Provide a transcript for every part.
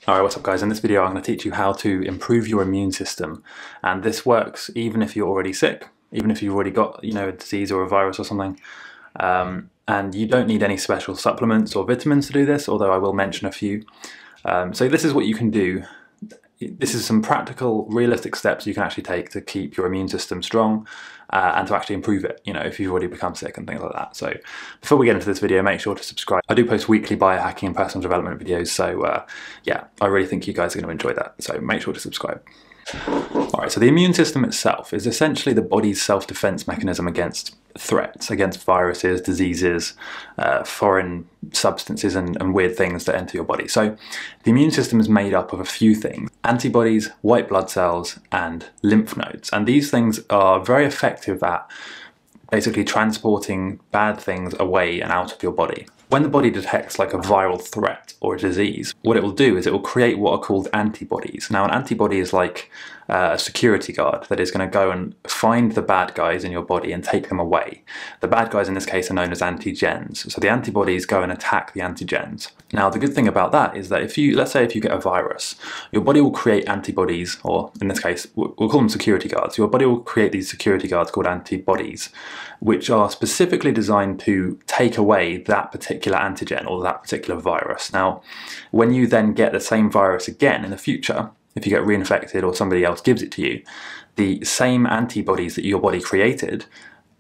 Alright, what's up guys? In this video I'm going to teach you how to improve your immune system, and this works even if you're already sick, even if you've already got a disease or a virus or something, and you don't need any special supplements or vitamins to do this, although I will mention a few. So this is what you can do. This is some practical, realistic steps you can actually take to keep your immune system strong and to actually improve it, if you've already become sick and things like that. So before we get into this video, make sure to subscribe. I do post weekly biohacking and personal development videos, so yeah, I really think you guys are going to enjoy that, so make sure to subscribe. Alright, so the immune system itself is essentially the body's self-defense mechanism against threats, against viruses, diseases, foreign substances and weird things that enter your body. So the immune system is made up of a few things: antibodies, white blood cells, and lymph nodes. And these things are very effective at basically transporting bad things away and out of your body. When the body detects like a viral threat or a disease, what it will do is it will create what are called antibodies. Now, an antibody is like a security guard that is going to go and find the bad guys in your body and take them away. The bad guys in this case are known as antigens. So the antibodies go and attack the antigens. Now, the good thing about that is that let's say if you get a virus, your body will create antibodies, or in this case, we'll call them security guards. Your body will create these security guards called antibodies, which are specifically designed to take away that particular antigen or that particular virus. Now, when you then get the same virus again in the future, if you get reinfected or somebody else gives it to you, the same antibodies that your body created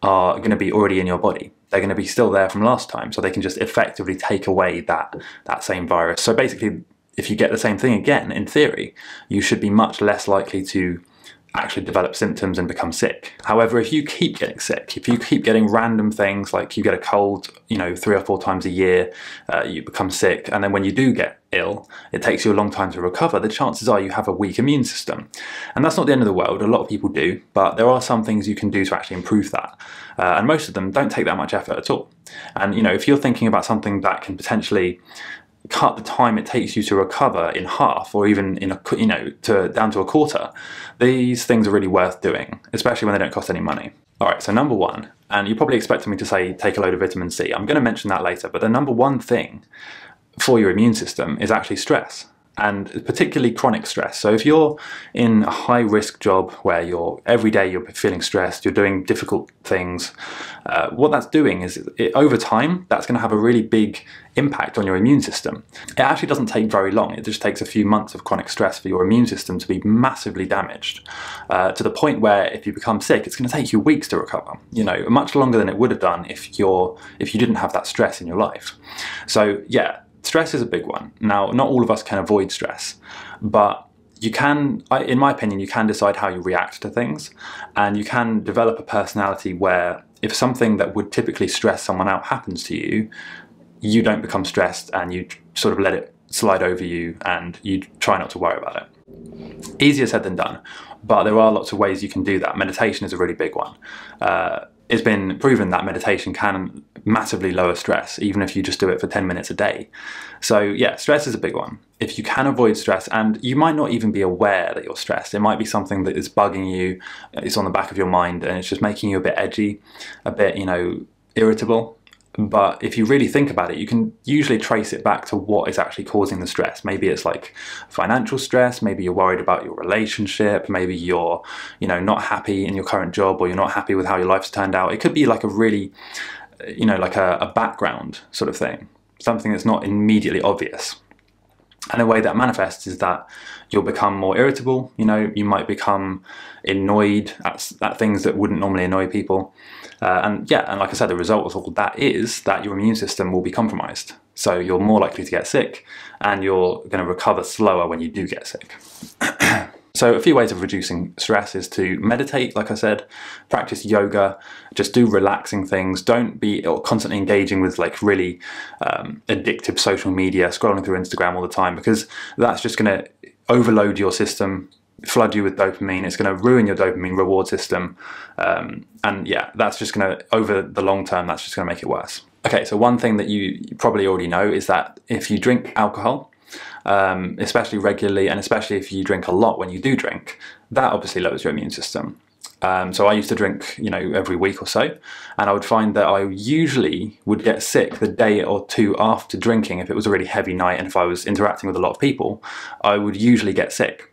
are going to be already in your body. They're going to be still there from last time, so they can just effectively take away that same virus. So basically, if you get the same thing again, in theory, you should be much less likely to actually develop symptoms and become sick. However, if you keep getting sick, if you keep getting random things like you get a cold, 3 or 4 times a year, you become sick, and then when you do get ill, it takes you a long time to recover, the chances are you have a weak immune system. And that's not the end of the world. A lot of people do, but there are some things you can do to actually improve that. And most of them don't take that much effort at all. And if you're thinking about something that can potentially cut the time it takes you to recover in half, or even down to a quarter, these things are really worth doing, especially when they don't cost any money. Alright, so number one, and you probably expected me to say take a load of vitamin C. I'm going to mention that later, but the number one thing for your immune system is actually stress, and particularly chronic stress. So if you're in a high-risk job where every day you're feeling stressed, you're doing difficult things, what that's doing is over time that's going to have a really big impact on your immune system. It actually doesn't take very long. It just takes a few months of chronic stress for your immune system to be massively damaged, to the point where if you become sick, it's going to take you weeks to recover. Much longer than it would have done if you didn't have that stress in your life. So yeah, stress is a big one. Now, not all of us can avoid stress, but you can, in my opinion, you can decide how you react to things, and you can develop a personality where if something that would typically stress someone out happens to you, you don't become stressed and you sort of let it slide over you and you try not to worry about it. Easier said than done, but there are lots of ways you can do that. Meditation is a really big one. It's been proven that meditation can massively lower stress, even if you just do it for 10 minutes a day. So yeah, stress is a big one. If you can avoid stress, and you might not even be aware that you're stressed, it might be something that is bugging you, it's on the back of your mind, and it's just making you a bit edgy, a bit, irritable. But if you really think about it, you can usually trace it back to what is actually causing the stress. Maybe it's like financial stress, maybe you're worried about your relationship, maybe you're not happy in your current job, or you're not happy with how your life's turned out. It could be like a really, like a background sort of thing, something that's not immediately obvious. And the way that manifests is that you'll become more irritable, you might become annoyed at things that wouldn't normally annoy people. And like I said, the result of all that is that your immune system will be compromised. So you're more likely to get sick, and you're going to recover slower when you do get sick. So a few ways of reducing stress is to meditate, like I said, practice yoga, just do relaxing things. Don't be constantly engaging with like really addictive social media, scrolling through Instagram all the time, because that's just going to overload your system, flood you with dopamine. It's going to ruin your dopamine reward system. And yeah, that's just going to, over the long term, that's just going to make it worse. Okay, so one thing that you probably already know is that if you drink alcohol, especially regularly, and especially if you drink a lot when you do drink, that obviously lowers your immune system. So I used to drink, every week or so, and I would find that I usually would get sick the day or two after drinking. If it was a really heavy night and if I was interacting with a lot of people, I would usually get sick.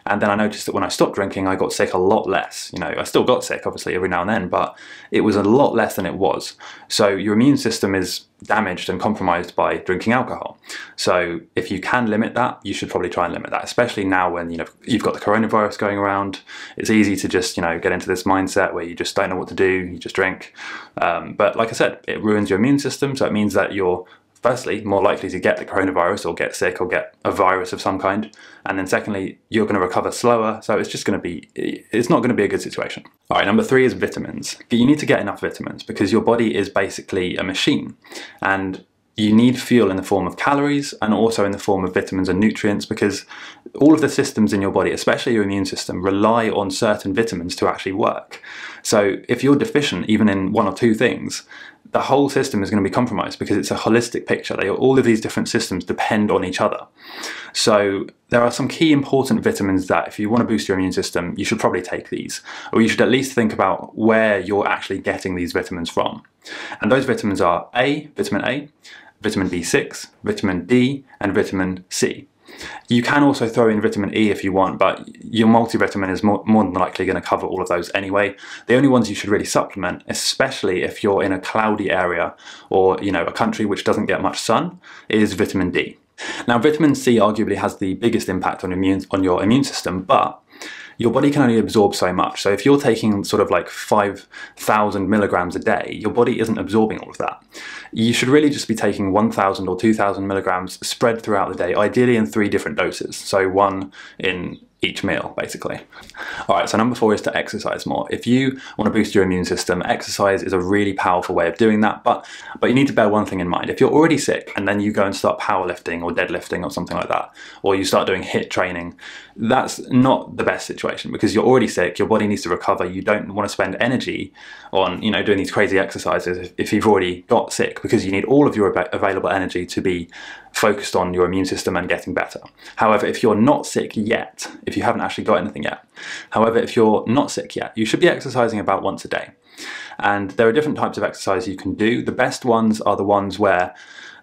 And then I noticed that when I stopped drinking, I got sick a lot less. I still got sick, obviously, every now and then, but it was a lot less than it was. So your immune system is damaged and compromised by drinking alcohol. So if you can limit that, you should probably try and limit that, especially now when you've got the coronavirus going around. It's easy to just get into this mindset where you just don't know what to do, you just drink. But like I said, it ruins your immune system, so it means that you're firstly more likely to get the coronavirus or get sick or get a virus of some kind, and then secondly, you're going to recover slower, so it's not going to be a good situation. All right, number 3 is vitamins. You need to get enough vitamins because your body is basically a machine, and you need fuel in the form of calories and also in the form of vitamins and nutrients, because all of the systems in your body, especially your immune system, rely on certain vitamins to actually work. So if you're deficient even in 1 or 2 things, the whole system is going to be compromised because it's a holistic picture. All of these different systems depend on each other. So there are some key important vitamins that if you want to boost your immune system, you should probably take these, or you should at least think about where you're actually getting these vitamins from. And those vitamins are vitamin A, vitamin B6, vitamin D, and vitamin C. You can also throw in vitamin E if you want, but your multivitamin is more than likely going to cover all of those anyway. The only ones you should really supplement, especially if you're in a cloudy area or a country which doesn't get much sun, is vitamin D. Now, vitamin C arguably has the biggest impact on your immune system, but your body can only absorb so much. So if you're taking sort of like 5,000 milligrams a day, your body isn't absorbing all of that. You should really just be taking 1,000 or 2,000 milligrams spread throughout the day, ideally in 3 different doses. So 1 in each meal, basically. All right, so number 4 is to exercise more. If you want to boost your immune system, exercise is a really powerful way of doing that, but you need to bear one thing in mind. If you're already sick and then you go and start powerlifting or deadlifting or something like that, or you start doing HIIT training, that's not the best situation because you're already sick, your body needs to recover. You don't want to spend energy on, doing these crazy exercises if you've already got sick, because you need all of your available energy to be focused on your immune system and getting better. However, if you're not sick yet, if you haven't actually got anything yet, however, if you're not sick yet, you should be exercising about once a day. And there are different types of exercise you can do. The best ones are the ones where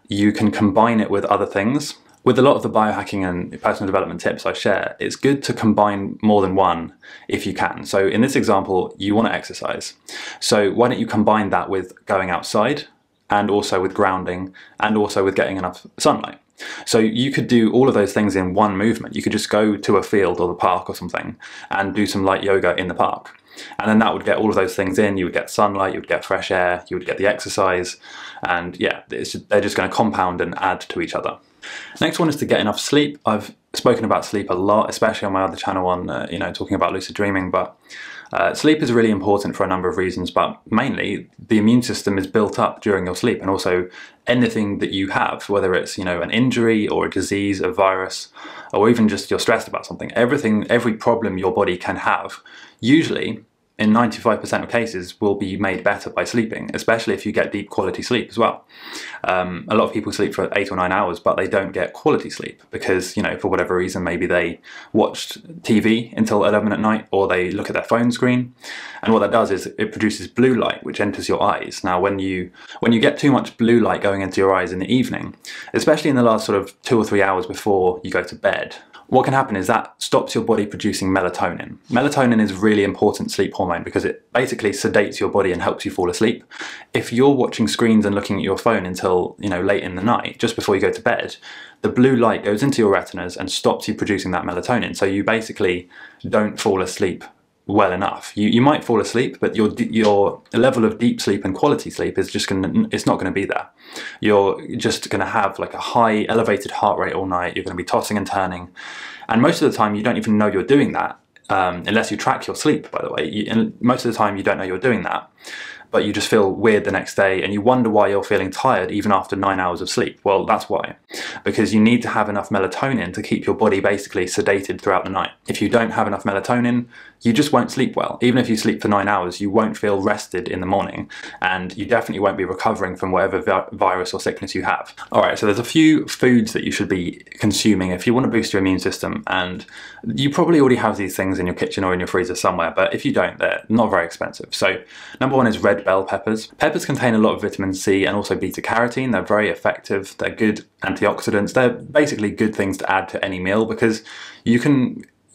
you can combine it with other things. With a lot of the biohacking and personal development tips I share, it's good to combine more than one if you can. So in this example, you want to exercise. So why don't you combine that with going outside, and also with grounding, and also with getting enough sunlight. So you could do all of those things in one movement. You could just go to a field or the park or something and do some light yoga in the park. And then that would get all of those things in. You would get sunlight, you would get fresh air, you would get the exercise, and yeah, they're just going to compound and add to each other. Next one is to get enough sleep. I've spoken about sleep a lot, especially on my other channel on talking about lucid dreaming, but sleep is really important for a number of reasons, but mainly the immune system is built up during your sleep, and also anything that you have, whether it's an injury or a disease, a virus, or even just you're stressed about something, every problem your body can have, usually in 95% of cases will be made better by sleeping, especially if you get deep quality sleep as well. A lot of people sleep for 8 or 9 hours, but they don't get quality sleep because, for whatever reason, maybe they watched TV until 11 at night, or they look at their phone screen. And what that does is it produces blue light, which enters your eyes. Now, when you get too much blue light going into your eyes in the evening, especially in the last sort of 2 or 3 hours before you go to bed, what can happen is that stops your body producing melatonin. Melatonin is a really important sleep hormone because it basically sedates your body and helps you fall asleep. If you're watching screens and looking at your phone until late in the night, just before you go to bed, the blue light goes into your retinas and stops you producing that melatonin. So you basically don't fall asleep well enough. You might fall asleep, but your level of deep sleep and quality sleep is it's not going to be there. You're just going to have like a high elevated heart rate all night. You're going to be tossing and turning, and most of the time you don't even know you're doing that, unless you track your sleep, by the way. Most of the time you don't know you're doing that, but you just feel weird the next day and you wonder why you're feeling tired even after 9 hours of sleep. Well, that's why. Because you need to have enough melatonin to keep your body basically sedated throughout the night. If you don't have enough melatonin, you just won't sleep well. Even if you sleep for 9 hours, you won't feel rested in the morning, and you definitely won't be recovering from whatever virus or sickness you have. All right, so there's a few foods that you should be consuming if you want to boost your immune system, and you probably already have these things in your kitchen or in your freezer somewhere, but if you don't, they're not very expensive. So number one is red bell peppers. Peppers contain a lot of vitamin C and also beta carotene. They're very effective. They're good antioxidants. They're basically good things to add to any meal because you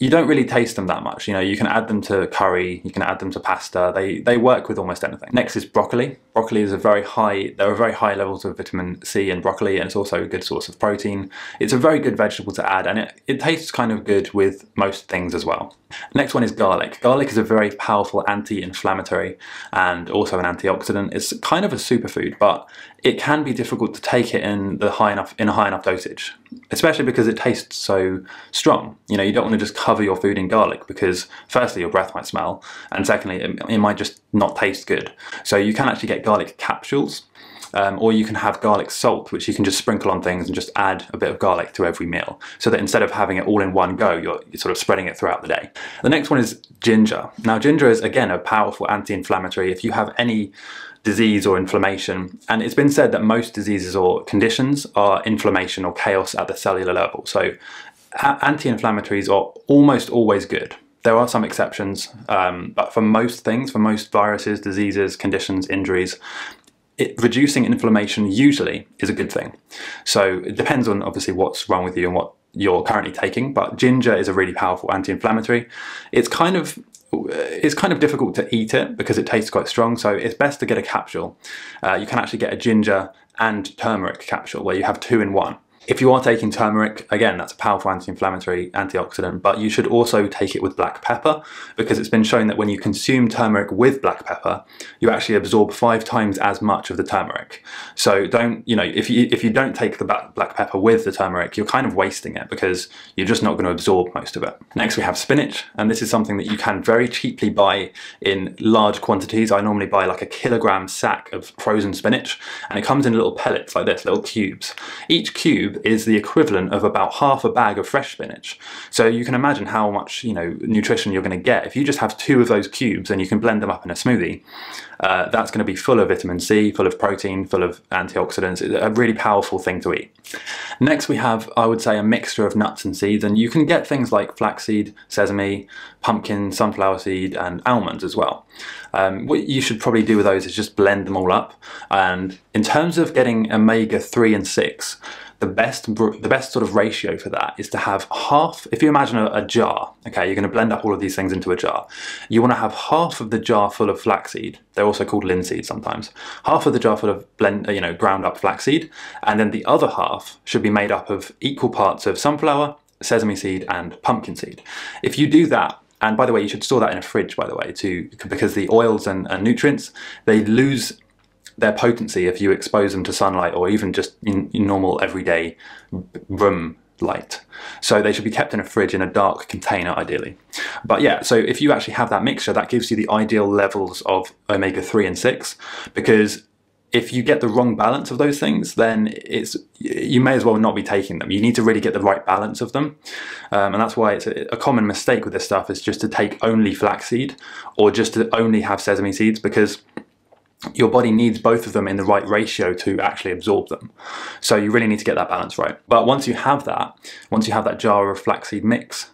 don't really taste them that much. You know, you can add them to curry, you can add them to pasta. They work with almost anything. Next is broccoli. Broccoli is there are very high levels of vitamin C in broccoli, and it's also a good source of protein. It's a very good vegetable to add, and it tastes kind of good with most things as well. Next one is garlic. Garlic is a very powerful anti-inflammatory and also an antioxidant. It's kind of a superfood, but it can be difficult to take it in a high enough dosage, especially because it tastes so strong. You know, you don't want to just cover your food in garlic because firstly your breath might smell, and secondly it might just not taste good. So you can actually get garlic capsules, or you can have garlic salt, which you can just sprinkle on things and just add a bit of garlic to every meal, so that instead of having it all in one go, you're sort of spreading it throughout the day. The next one is ginger. Now ginger is again a powerful anti-inflammatory. If you have any disease or inflammation, and it's been said that most diseases or conditions are inflammation or chaos at the cellular level, so anti-inflammatories are almost always good. There are some exceptions, but for most things, for most viruses, diseases, conditions, injuries, reducing inflammation usually is a good thing. So it depends on obviously what's wrong with you and what you're currently taking, but ginger is a really powerful anti-inflammatory. It's kind of difficult to eat it because it tastes quite strong, so it's best to get a capsule. You can actually get a ginger and turmeric capsule where you have 2 in 1. If you are taking turmeric, again, that's a powerful anti-inflammatory, antioxidant, but you should also take it with black pepper, because it's been shown that when you consume turmeric with black pepper, you actually absorb 5 times as much of the turmeric. So don't, you know, if you don't take the black pepper with the turmeric, you're kind of wasting it because you're just not going to absorb most of it. Next we have spinach, and this is something that you can very cheaply buy in large quantities. I normally buy like a kilogram sack of frozen spinach, and it comes in little pellets like this, little cubes. Each cube is the equivalent of about half a bag of fresh spinach. So you can imagine how much, you know, nutrition you're going to get if you just have 2 of those cubes and you can blend them up in a smoothie. That's going to be full of vitamin C, full of protein, full of antioxidants. It's a really powerful thing to eat. Next we have, I would say, a mixture of nuts and seeds, and you can get things like flaxseed, sesame, pumpkin, sunflower seed, and almonds as well. What you should probably do with those is just blend them all up. And in terms of getting omega-3 and 6, the best sort of ratio for that is to have half. If you imagine a jar, okay, you're going to blend up all of these things into a jar. You want to have half of the jar full of flaxseed. They're also called linseed sometimes. Half of the jar full of ground up flaxseed, and then the other half should be made up of equal parts of sunflower, sesame seed, and pumpkin seed. If you do that, and by the way, you should store that in a fridge, by the way, because the oils and nutrients, they lose their potency if you expose them to sunlight or even just in normal everyday room light. So they should be kept in a fridge in a dark container ideally. But yeah, so if you actually have that mixture, that gives you the ideal levels of omega-3 and 6, because if you get the wrong balance of those things, then you may as well not be taking them. You need to really get the right balance of them. And that's why it's a common mistake with this stuff is just to take only flaxseed or just to only have sesame seeds, because your body needs both of them in the right ratio to actually absorb them. So you really need to get that balance right. But once you have that jar of flaxseed mix,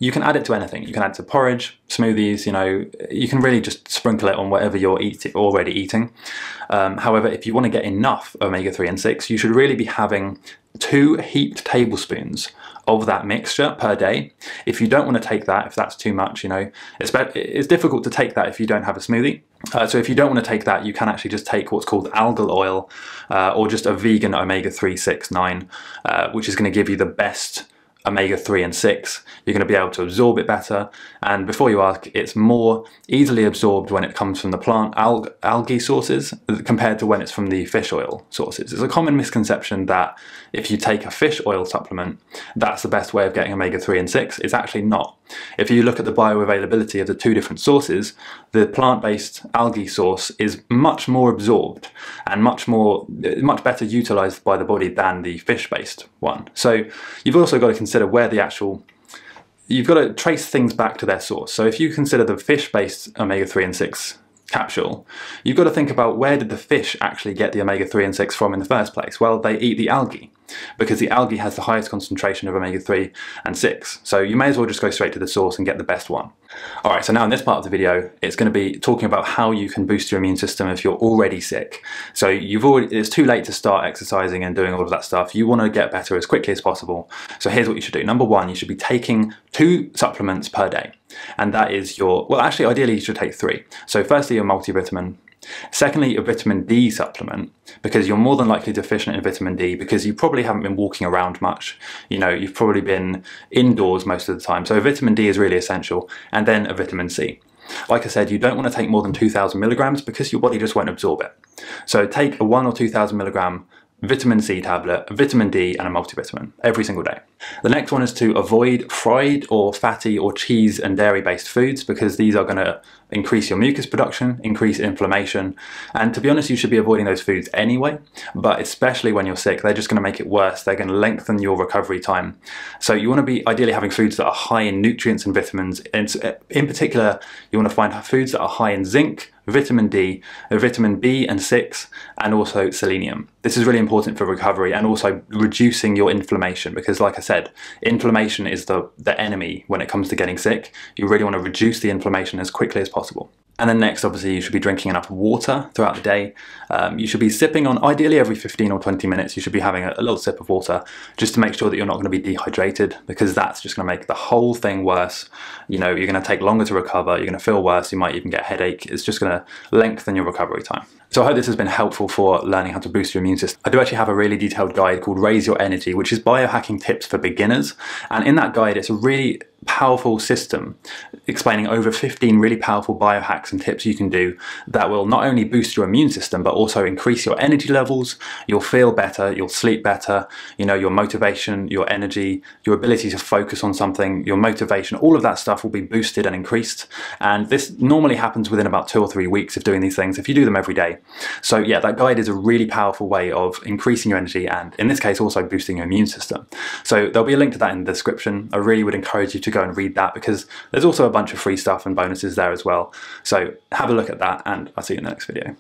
you can add it to anything. You can add it to porridge, smoothies, you know, you can really just sprinkle it on whatever you're already eating. However, if you want to get enough omega-3 and 6, you should really be having 2 heaped tablespoons of that mixture per day. If you don't want to take that, if that's too much, you know, it's difficult to take that if you don't have a smoothie. So if you don't want to take that, you can actually just take what's called algal oil, or just a vegan omega-3, 6, 9, which is going to give you the best omega-3 and 6, you're going to be able to absorb it better. And before you ask, it's more easily absorbed when it comes from the plant algae sources compared to when it's from the fish oil sources. It's a common misconception that if you take a fish oil supplement, that's the best way of getting omega-3 and 6. It's actually not. If you look at the bioavailability of the two different sources, the plant-based algae source is much more absorbed and much better utilized by the body than the fish-based one. So you've also got to consider where you've got to trace things back to their source. So if you consider the fish-based omega-3 and 6 capsule, you've got to think about where did the fish actually get the omega-3 and 6 from in the first place? Well, they eat the algae, because the algae has the highest concentration of omega-3 and 6. So you may as well just go straight to the source and get the best one. Alright, so now in this part of the video, it's going to be talking about how you can boost your immune system if you're already sick. So it's too late to start exercising and doing all of that stuff. You want to get better as quickly as possible. So here's what you should do. Number one, you should be taking 2 supplements per day. And that is well, actually, ideally you should take 3. So firstly, your multivitamin. Secondly, a vitamin D supplement, because you're more than likely deficient in vitamin D because you probably haven't been walking around much. You've probably been indoors most of the time. So vitamin D is really essential. And then a vitamin C. Like I said, you don't want to take more than 2,000 milligrams because your body just won't absorb it. So take a 1,000 or 2,000 milligram vitamin C tablet, a vitamin D and a multivitamin every single day. The next one is to avoid fried or fatty or cheese and dairy based foods, because these are going to increase your mucus production, increase inflammation, and to be honest, you should be avoiding those foods anyway, but especially when you're sick, they're just going to make it worse. They're going to lengthen your recovery time. So you want to be ideally having foods that are high in nutrients and vitamins. And in particular, you want to find foods that are high in zinc, vitamin D, vitamin B and 6, and also selenium. This is really important for recovery and also reducing your inflammation, because like I said, inflammation is the enemy when it comes to getting sick. You really want to reduce the inflammation as quickly as possible. And then next, obviously, you should be drinking enough water throughout the day. You should be sipping on, ideally every 15 or 20 minutes, you should be having a little sip of water just to make sure that you're not going to be dehydrated, because that's just going to make the whole thing worse. You're going to take longer to recover, you're going to feel worse, you might even get a headache. It's just going to lengthen your recovery time. So I hope this has been helpful for learning how to boost your immune system. I do actually have a really detailed guide called Raise Your Energy, which is biohacking tips for beginners. And in that guide, it's a really powerful system explaining over 15 really powerful biohacks and tips you can do that will not only boost your immune system, but also increase your energy levels. You'll feel better, you'll sleep better, your motivation, your energy, your ability to focus on something, your motivation, all of that stuff will be boosted and increased. And this normally happens within about 2 or 3 weeks of doing these things, if you do them every day. So yeah, that guide is a really powerful way of increasing your energy and in this case also boosting your immune system. So there'll be a link to that in the description. I really would encourage you to go and read that, because there's also a bunch of free stuff and bonuses there as well. So have a look at that, and I'll see you in the next video.